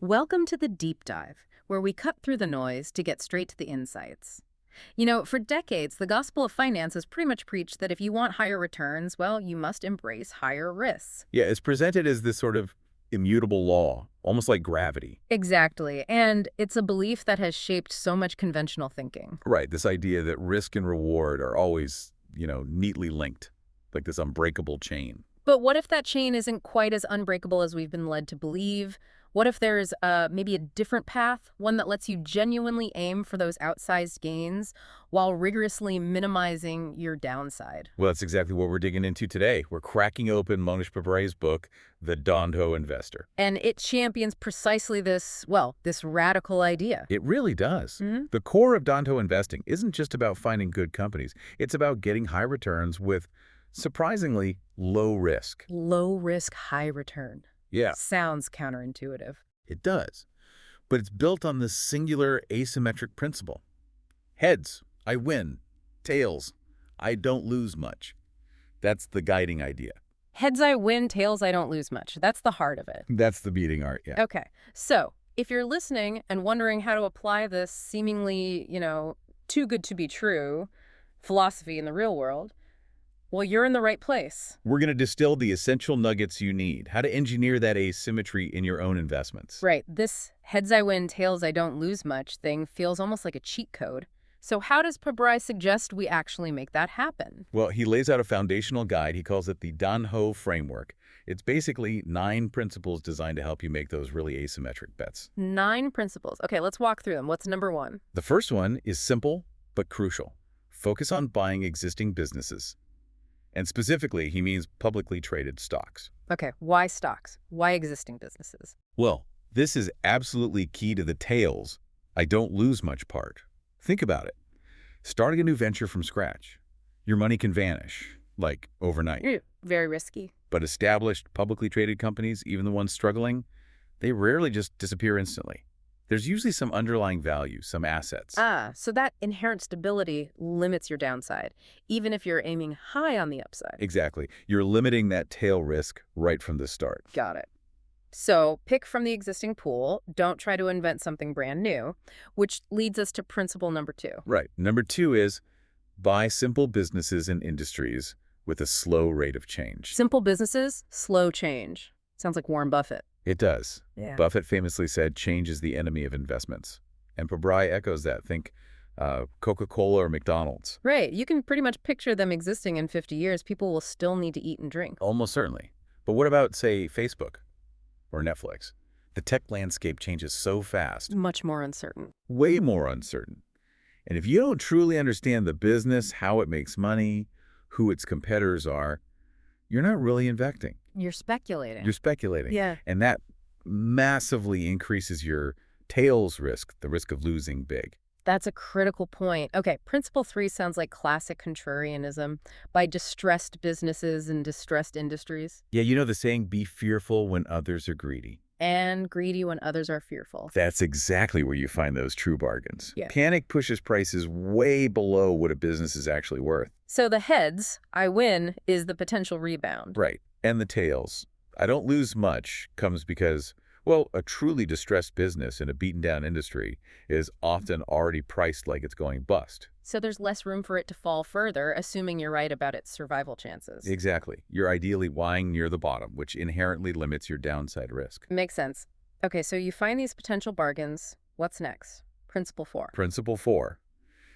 Welcome to the Deep Dive, where we cut through the noise to get straight to the insights. For decades, the gospel of finance has pretty much preached that if you want higher returns, well, you must embrace higher risks. Yeah, it's presented as this sort of immutable law, almost like gravity. Exactly, and it's a belief that has shaped so much conventional thinking. Right, this idea that risk and reward are always, neatly linked, like this unbreakable chain. But what if that chain isn't quite as unbreakable as we've been led to believe? What if there's maybe a different path, one that lets you genuinely aim for those outsized gains while rigorously minimizing your downside? Well, that's exactly what we're digging into today. We're cracking open Mohnish Pabrai's book, The Dhandho Investor. And it champions precisely this radical idea. It really does. Mhm. The core of Dhandho investing isn't just about finding good companies. It's about getting high returns with, surprisingly, low risk. Low risk, high return. Yeah, Sounds counterintuitive. it does. But it's built on this singular asymmetric principle. Heads, I win. Tails, I don't lose much. That's the guiding idea. Heads I win, tails I don't lose much. That's the heart of it. That's the beating art, yeah. Okay, so if you're listening and wondering how to apply this seemingly, too good to be true philosophy in the real world, well, you're in the right place. We're going to distill the essential nuggets you need, how to engineer that asymmetry in your own investments. Right, this heads I win, tails I don't lose much thing feels almost like a cheat code. So how does Pabrai suggest we actually make that happen? Well, he lays out a foundational guide. He calls it the Dhandho framework. It's basically 9 principles designed to help you make those really asymmetric bets. 9 principles. Okay, let's walk through them. What's number 1? The first one is simple but crucial. Focus on buying existing businesses. And specifically, he means publicly traded stocks. Okay, why stocks? Why existing businesses? Well, this is absolutely key to the tails, I don't lose much part. Think about it. Starting a new venture from scratch. Your money can vanish, like overnight. Very risky. But established, publicly traded companies, even the ones struggling, they rarely just disappear instantly. There's usually some underlying value, some assets. So that inherent stability limits your downside, even if you're aiming high on the upside. Exactly. You're limiting that tail risk right from the start. Got it. So pick from the existing pool. Don't try to invent something brand new, which leads us to principle number 2. Right. Number 2 is buy simple businesses and industries with a slow rate of change. Simple businesses, slow change. Sounds like Warren Buffett. It does. Yeah. Buffett famously said, change is the enemy of investments. And Pabrai echoes that. Think Coca-Cola or McDonald's. Right. You can pretty much picture them existing in 50 years. People will still need to eat and drink. Almost certainly. But what about, say, Facebook or Netflix? The tech landscape changes so fast. Much more uncertain. Way more uncertain. And if you don't truly understand the business, how it makes money, who its competitors are, you're not really investing. You're speculating. You're speculating. Yeah. And that massively increases your tails risk, the risk of losing big. That's a critical point. Okay, principle 3 sounds like classic contrarianism by distressed businesses and distressed industries. Yeah, you know the saying, be fearful when others are greedy. And greedy when others are fearful. That's exactly where you find those true bargains. Yeah. Panic pushes prices way below what a business is actually worth. So the heads, I win, is the potential rebound. Right. And the tails, I don't lose much, comes because, well, a truly distressed business in a beaten-down industry is often already priced like it's going bust. So there's less room for it to fall further, assuming you're right about its survival chances. Exactly. You're ideally lying near the bottom, which inherently limits your downside risk. Makes sense. Okay, so you find these potential bargains. What's next? Principle 4. Principle 4.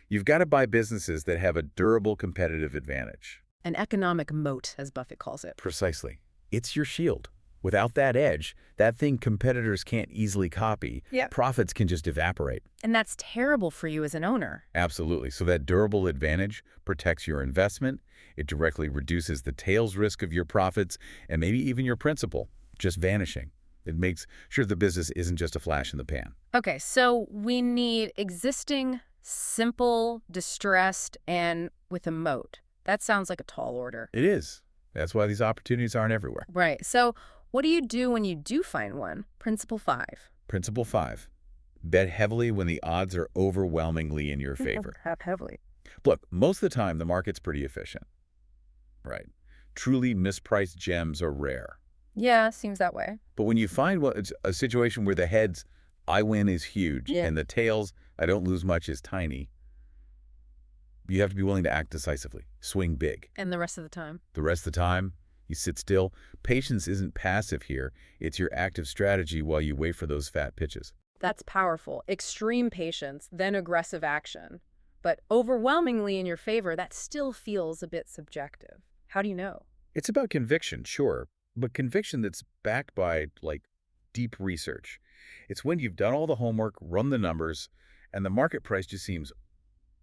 You've got to buy businesses that have a durable competitive advantage. An economic moat, as Buffett calls it. Precisely. It's your shield. Without that edge, that thing competitors can't easily copy, Yep. profits can just evaporate. And that's terrible for you as an owner. Absolutely. So that durable advantage protects your investment. It directly reduces the tails risk of your profits and maybe even your principal just vanishing. It makes sure the business isn't just a flash in the pan. Okay, so we need existing, simple, distressed, and with a moat. That sounds like a tall order. It is. That's why these opportunities aren't everywhere. Right. So what do you do when you do find one? Principle 5. Principle 5. Bet heavily when the odds are overwhelmingly in your favor. Heavily. Look, most of the time, the market's pretty efficient. Right. Truly mispriced gems are rare. Yeah, seems that way. But when you find it's a situation where the heads, I win, is huge, Yeah. and the tails, I don't lose much, is tiny, you have to be willing to act decisively, swing big. And the rest of the time? The rest of the time, you sit still. Patience isn't passive here. It's your active strategy while you wait for those fat pitches. That's powerful. Extreme patience, then aggressive action. But overwhelmingly in your favor, that still feels a bit subjective. How do you know? It's about conviction, sure, but conviction that's backed by, like, deep research. It's when you've done all the homework, run the numbers, and the market price just seems,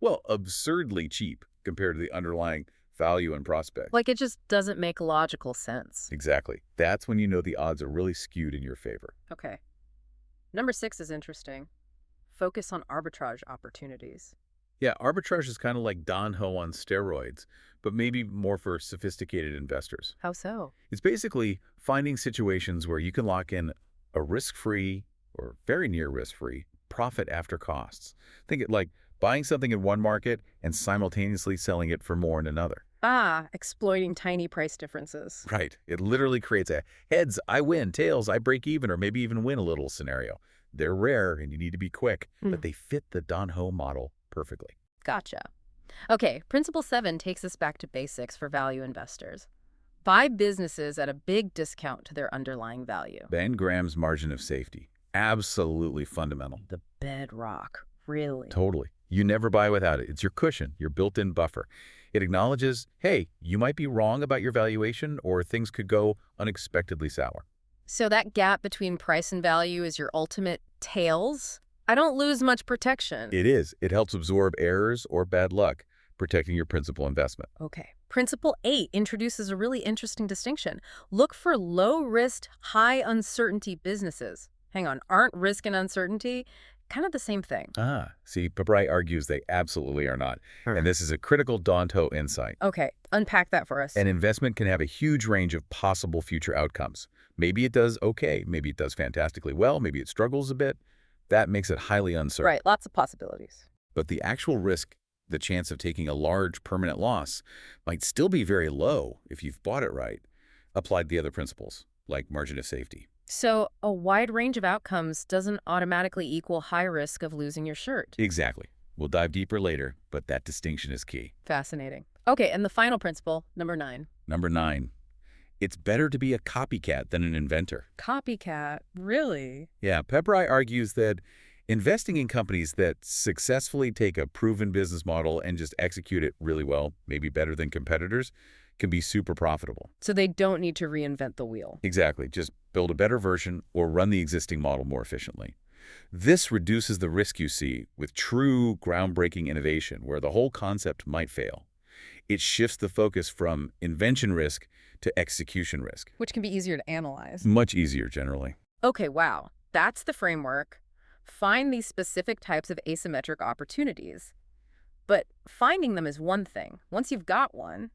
well, absurdly cheap compared to the underlying value and prospect. Like it just doesn't make logical sense. Exactly. That's when you know the odds are really skewed in your favor. Okay. Number 6 is interesting. Focus on arbitrage opportunities. Yeah, arbitrage is kind of like Dhandho on steroids, but maybe more for sophisticated investors. How so? It's basically finding situations where you can lock in a risk-free or very near risk-free profit after costs. Think it like buying something in one market and simultaneously selling it for more in another. Ah, exploiting tiny price differences. Right. It literally creates a heads, I win, tails, I break even, or maybe even win a little scenario. They're rare and you need to be quick, but they fit the Dhandho model perfectly. Gotcha. Okay, Principle 7 takes us back to basics for value investors. Buy businesses at a big discount to their underlying value. Ben Graham's margin of safety. Absolutely fundamental. The bedrock, really. Totally. You never buy without it. It's your cushion, your built-in buffer. It acknowledges, hey, you might be wrong about your valuation or things could go unexpectedly sour. So that gap between price and value is your ultimate tails? I don't lose much protection. It is. It helps absorb errors or bad luck, protecting your principal investment. Okay. Principle 8 introduces a really interesting distinction. Look for low-risk, high-uncertainty businesses. Hang on, aren't risk and uncertainty kind of the same thing? See, Pabrai argues they absolutely are not. And this is a critical Dhandho insight. Okay, unpack that for us. An investment can have a huge range of possible future outcomes. Maybe it does okay, maybe it does fantastically well, maybe it struggles a bit. That makes it highly uncertain. Right, lots of possibilities. But the actual risk, the chance of taking a large permanent loss, might still be very low if you've bought it right, applied the other principles, like margin of safety. So a wide range of outcomes doesn't automatically equal high risk of losing your shirt. Exactly. We'll dive deeper later, but that distinction is key. Fascinating. Okay, and the final principle, number 9. Number 9, it's better to be a copycat than an inventor. Copycat, really? Yeah, Pabrai argues that investing in companies that successfully take a proven business model and just execute it really well, maybe better than competitors, can be super profitable. So they don't need to reinvent the wheel. Exactly. Just build a better version or run the existing model more efficiently. This reduces the risk you see with true groundbreaking innovation where the whole concept might fail. It shifts the focus from invention risk to execution risk. Which can be easier to analyze. Much easier generally. Okay, wow. That's the framework. Find these specific types of asymmetric opportunities. But finding them is one thing. Once you've got one,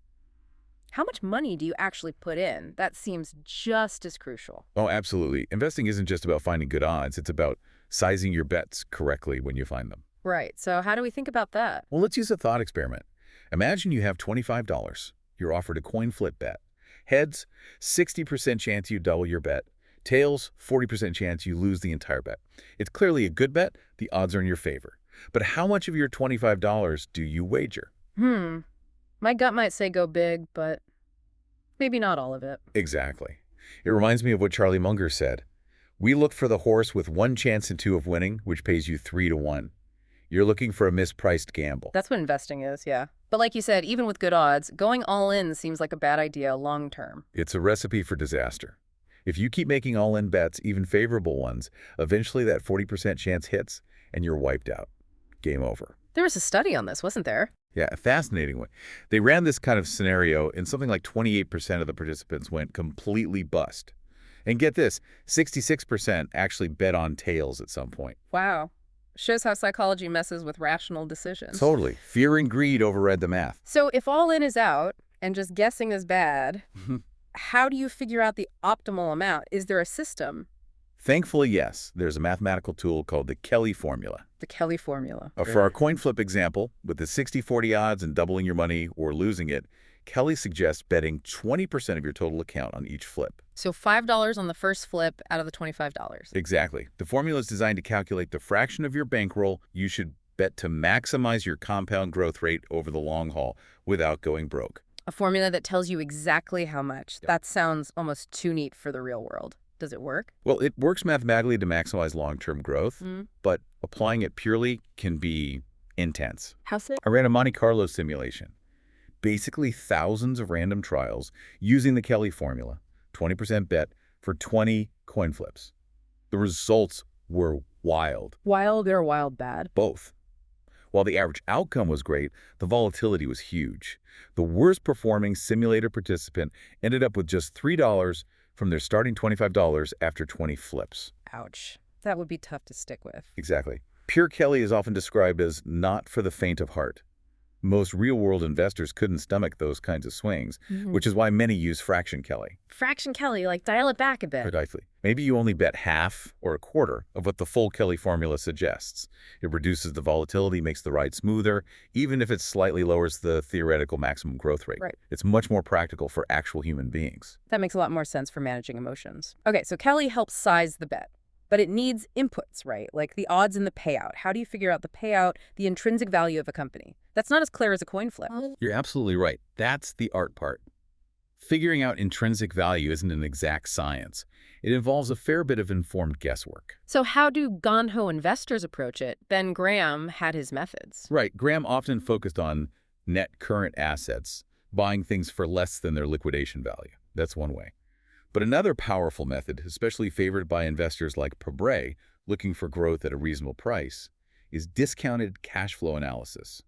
how much money do you actually put in? That seems just as crucial. Oh, absolutely. Investing isn't just about finding good odds. It's about sizing your bets correctly when you find them. Right. So how do we think about that? Well, let's use a thought experiment. Imagine you have $25. You're offered a coin flip bet. Heads, 60% chance you double your bet. Tails, 40% chance you lose the entire bet. It's clearly a good bet. The odds are in your favor. But how much of your $25 do you wager? My gut might say go big, but maybe not all of it. Exactly. It reminds me of what Charlie Munger said. We look for the horse with 1 chance in 2 of winning, which pays you 3 to 1. You're looking for a mispriced gamble. That's what investing is, yeah. But like you said, even with good odds, going all in seems like a bad idea long term. It's a recipe for disaster. If you keep making all-in bets, even favorable ones, eventually that 40% chance hits and you're wiped out. Game over. There was a study on this, wasn't there? Yeah, a fascinating one. They ran this kind of scenario and something like 28% of the participants went completely bust. And get this, 66% actually bet on tails at some point. Wow. Shows how psychology messes with rational decisions. Totally. Fear and greed override the math. So if all in is out and just guessing is bad, how do you figure out the optimal amount? Is there a system? Thankfully, yes. There's a mathematical tool called the Kelly formula. The Kelly formula. For our coin flip example, with the 60-40 odds and doubling your money or losing it, Kelly suggests betting 20% of your total account on each flip. So $5 on the first flip out of the $25. Exactly. The formula is designed to calculate the fraction of your bankroll you should bet to maximize your compound growth rate over the long haul without going broke. A formula that tells you exactly how much. Yep. That sounds almost too neat for the real world. Does it work? Well, it works mathematically to maximize long-term growth, Mm. but applying it purely can be intense. How so? I ran a Monte Carlo simulation. Basically thousands of random trials using the Kelly formula, 20% bet for 20 coin flips. The results were wild. Wild or wild bad? Both. While the average outcome was great, the volatility was huge. The worst performing simulator participant ended up with just $3 from their starting $25 after 20 flips. Ouch. That would be tough to stick with. Exactly. Pure Kelly is often described as not for the faint of heart. Most real-world investors couldn't stomach those kinds of swings, which is why many use Fraction Kelly. Fraction Kelly, like dial it back a bit. Precisely. Maybe you only bet half or a quarter of what the full Kelly formula suggests. It reduces the volatility, makes the ride smoother, even if it slightly lowers the theoretical maximum growth rate. Right. It's much more practical for actual human beings. That makes a lot more sense for managing emotions. Okay, so Kelly helps size the bet. But it needs inputs, right? Like the odds and the payout. How do you figure out the payout, the intrinsic value of a company? That's not as clear as a coin flip. You're absolutely right. That's the art part. Figuring out intrinsic value isn't an exact science. It involves a fair bit of informed guesswork. So how do Dhandho investors approach it? Ben Graham had his methods. Right. Graham often focused on net current assets, buying things for less than their liquidation value. That's one way. But another powerful method, especially favored by investors like Pabrai, looking for growth at a reasonable price, is discounted cash flow analysis,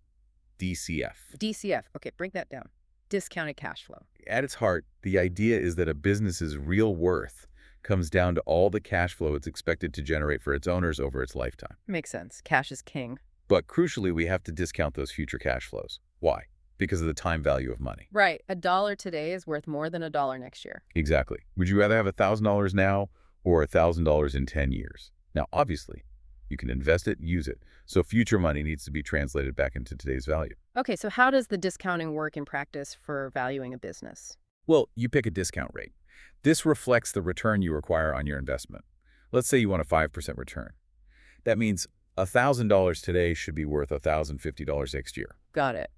DCF. DCF. Okay, break that down. Discounted cash flow. At its heart, the idea is that a business's real worth comes down to all the cash flow it's expected to generate for its owners over its lifetime. Makes sense. Cash is king. But crucially, we have to discount those future cash flows. Why? Because of the time value of money. Right. $1 today is worth more than $1 next year. Exactly. Would you rather have $1,000 now or $1,000 in 10 years? Now, obviously, you can invest it, use it. So future money needs to be translated back into today's value. Okay, so how does the discounting work in practice for valuing a business? Well, you pick a discount rate. This reflects the return you require on your investment. Let's say you want a 5% return. That means $1,000 today should be worth $1,050 next year. Got it.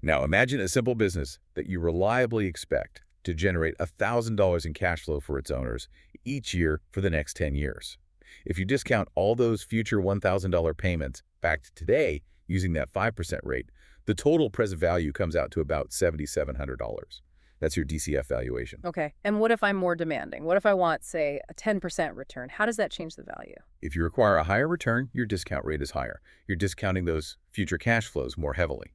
Now, imagine a simple business that you reliably expect to generate $1,000 in cash flow for its owners each year for the next 10 years. If you discount all those future $1,000 payments back to today using that 5% rate, the total present value comes out to about $7,700. That's your DCF valuation. Okay, and what if I'm more demanding? What if I want, say, a 10% return? How does that change the value? If you require a higher return, your discount rate is higher. You're discounting those future cash flows more heavily.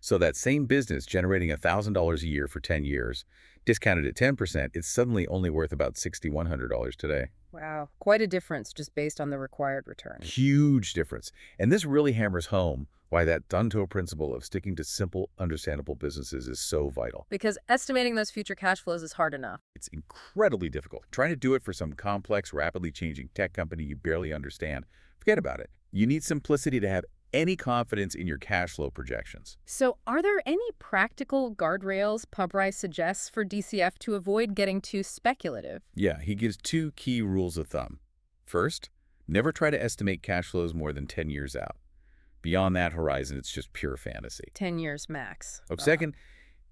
So that same business generating $1,000 a year for 10 years, discounted at 10%, it's suddenly only worth about $6,100 today. Wow, quite a difference just based on the required return. Huge difference. And this really hammers home why that Dhandho principle of sticking to simple, understandable businesses is so vital. Because estimating those future cash flows is hard enough. It's incredibly difficult. Trying to do it for some complex, rapidly changing tech company you barely understand, forget about it. You need simplicity to have any confidence in your cash flow projections. So are there any practical guardrails Pabrai suggests for DCF to avoid getting too speculative? Yeah, he gives two key rules of thumb. First, never try to estimate cash flows more than 10 years out. Beyond that horizon, it's just pure fantasy. 10 years max. Second,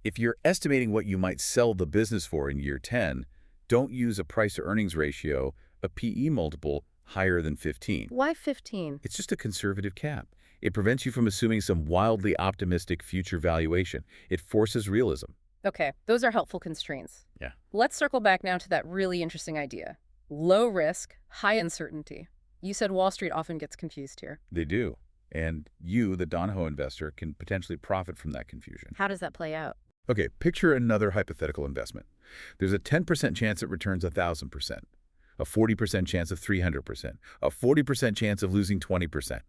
if you're estimating what you might sell the business for in year 10, don't use a price-to-earnings ratio, a PE multiple, higher than 15. Why 15? It's just a conservative cap. It prevents you from assuming some wildly optimistic future valuation. It forces realism. Okay, those are helpful constraints. Yeah. Let's circle back now to that really interesting idea. Low risk, high uncertainty. You said Wall Street often gets confused here. They do. And you, the Dhandho investor, can potentially profit from that confusion. How does that play out? Okay, picture another hypothetical investment. There's a 10% chance it returns 1,000%, a 40% chance of 300%, a 40% chance of losing 20%,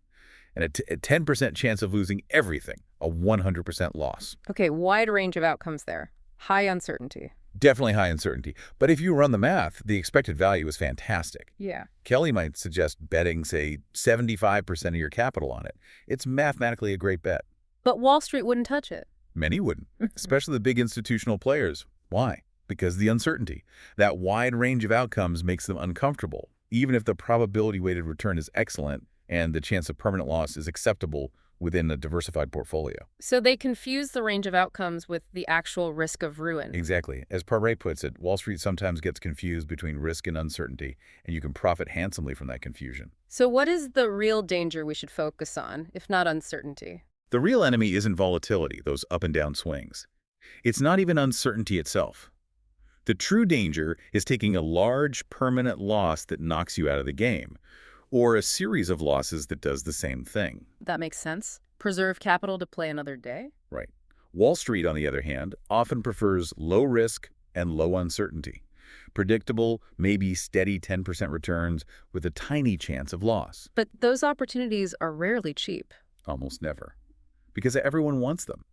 and a 10% chance of losing everything, a 100% loss. Okay, wide range of outcomes there. High uncertainty. Definitely high uncertainty. But if you run the math, the expected value is fantastic. Yeah. Kelly might suggest betting, say, 75% of your capital on it. It's mathematically a great bet. But Wall Street wouldn't touch it. Many wouldn't, especially the big institutional players. Why? Because the uncertainty. That wide range of outcomes makes them uncomfortable, even if the probability-weighted return is excellent and the chance of permanent loss is acceptable within a diversified portfolio. So they confuse the range of outcomes with the actual risk of ruin. Exactly. As Pabrai puts it, Wall Street sometimes gets confused between risk and uncertainty, and you can profit handsomely from that confusion. So what is the real danger we should focus on, if not uncertainty? The real enemy isn't volatility, those up and down swings. It's not even uncertainty itself. The true danger is taking a large, permanent loss that knocks you out of the game, or a series of losses that does the same thing. That makes sense. Preserve capital to play another day? Right. Wall Street, on the other hand, often prefers low risk and low uncertainty. Predictable, maybe steady 10% returns with a tiny chance of loss. But those opportunities are rarely cheap. Almost never. Because everyone wants them.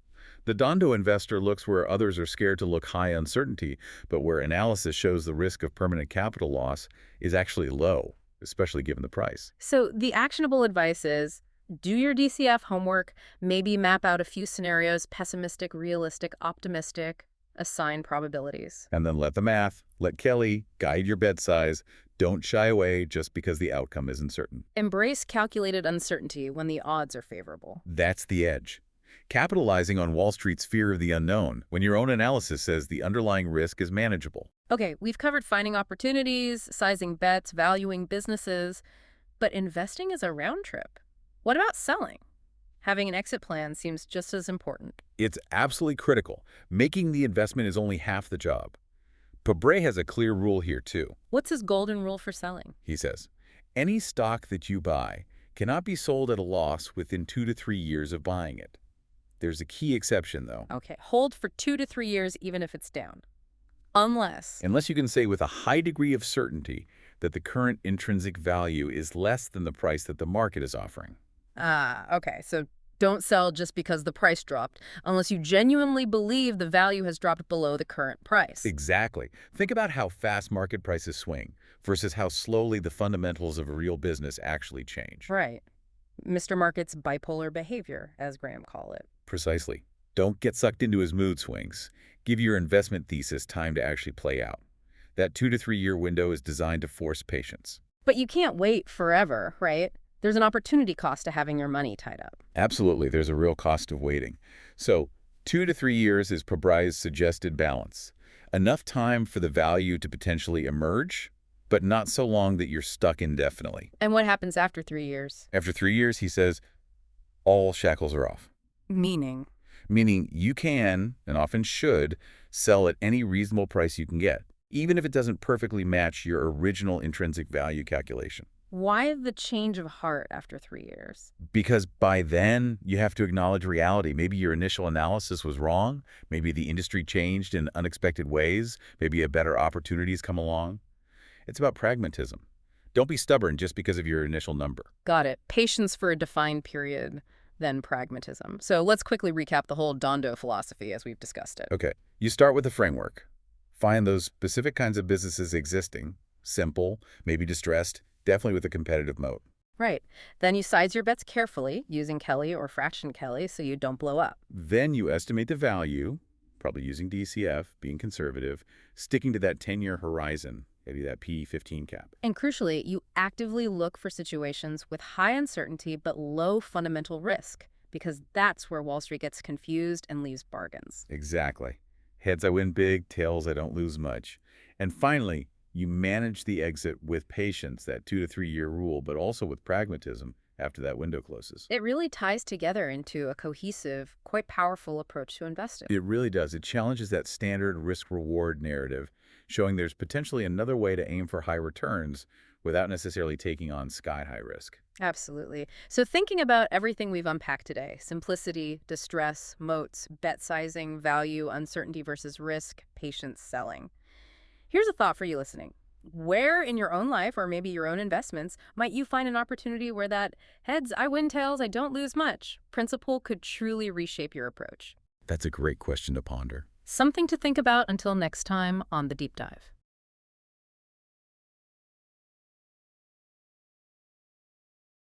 The Dhandho investor looks where others are scared to look high uncertainty, but where analysis shows the risk of permanent capital loss is actually low, especially given the price. So the actionable advice is do your DCF homework, maybe map out a few scenarios, pessimistic, realistic, optimistic, assign probabilities. And then let the math, let Kelly guide your bet size. Don't shy away just because the outcome isn't certain. Embrace calculated uncertainty when the odds are favorable. That's the edge. Capitalizing on Wall Street's fear of the unknown when your own analysis says the underlying risk is manageable. Okay, we've covered finding opportunities, sizing bets, valuing businesses, but investing is a round trip. What about selling? Having an exit plan seems just as important. It's absolutely critical. Making the investment is only half the job. Pabrai has a clear rule here, too. What's his golden rule for selling? He says, any stock that you buy cannot be sold at a loss within 2 to 3 years of buying it. There's a key exception, though. Okay, hold for 2 to 3 years even if it's down. Unless you can say with a high degree of certainty that the current intrinsic value is less than the price that the market is offering. Okay, so don't sell just because the price dropped, unless you genuinely believe the value has dropped below the current price. Exactly. Think about how fast market prices swing versus how slowly the fundamentals of a real business actually change. Right. Mr. Market's bipolar behavior, as Graham call it. Precisely. Don't get sucked into his mood swings. Give your investment thesis time to actually play out. That 2 to 3 year window is designed to force patience. But you can't wait forever, right? There's an opportunity cost to having your money tied up. Absolutely, there's a real cost of waiting. So 2 to 3 years is Pabrai's suggested balance. Enough time for the value to potentially emerge, but not so long that you're stuck indefinitely. And what happens after 3 years? After 3 years, he says, all shackles are off. Meaning? Meaning you can, and often should, sell at any reasonable price you can get, even if it doesn't perfectly match your original intrinsic value calculation. Why the change of heart after 3 years? Because by then, you have to acknowledge reality. Maybe your initial analysis was wrong. Maybe the industry changed in unexpected ways. Maybe a better opportunities come along. It's about pragmatism. Don't be stubborn just because of your initial number. Got it. Patience for a defined period, then pragmatism. So let's quickly recap the whole Dhandho philosophy as we've discussed it. Okay, you start with the framework. Find those specific kinds of businesses existing, simple, maybe distressed, definitely with a competitive moat. Right. Then you size your bets carefully, using Kelly or fraction Kelly so you don't blow up. Then you estimate the value, probably using DCF, being conservative, sticking to that 10-year horizon, maybe that P15 cap. And crucially, you actively look for situations with high uncertainty but low fundamental risk, because that's where Wall Street gets confused and leaves bargains. Exactly. Heads I win big, tails I don't lose much. And finally, you manage the exit with patience, that 2 to 3 year rule, but also with pragmatism after that window closes. It really ties together into a cohesive, quite powerful approach to investing. It really does. It challenges that standard risk-reward narrative, showing there's potentially another way to aim for high returns without necessarily taking on sky-high risk. Absolutely. So thinking about everything we've unpacked today, simplicity, distress, moats, bet sizing, value, uncertainty versus risk, patience, selling. Here's a thought for you listening. Where in your own life, or maybe your own investments, might you find an opportunity where that heads I win, tails I don't lose much principle could truly reshape your approach? That's a great question to ponder. Something to think about until next time on The Deep Dive.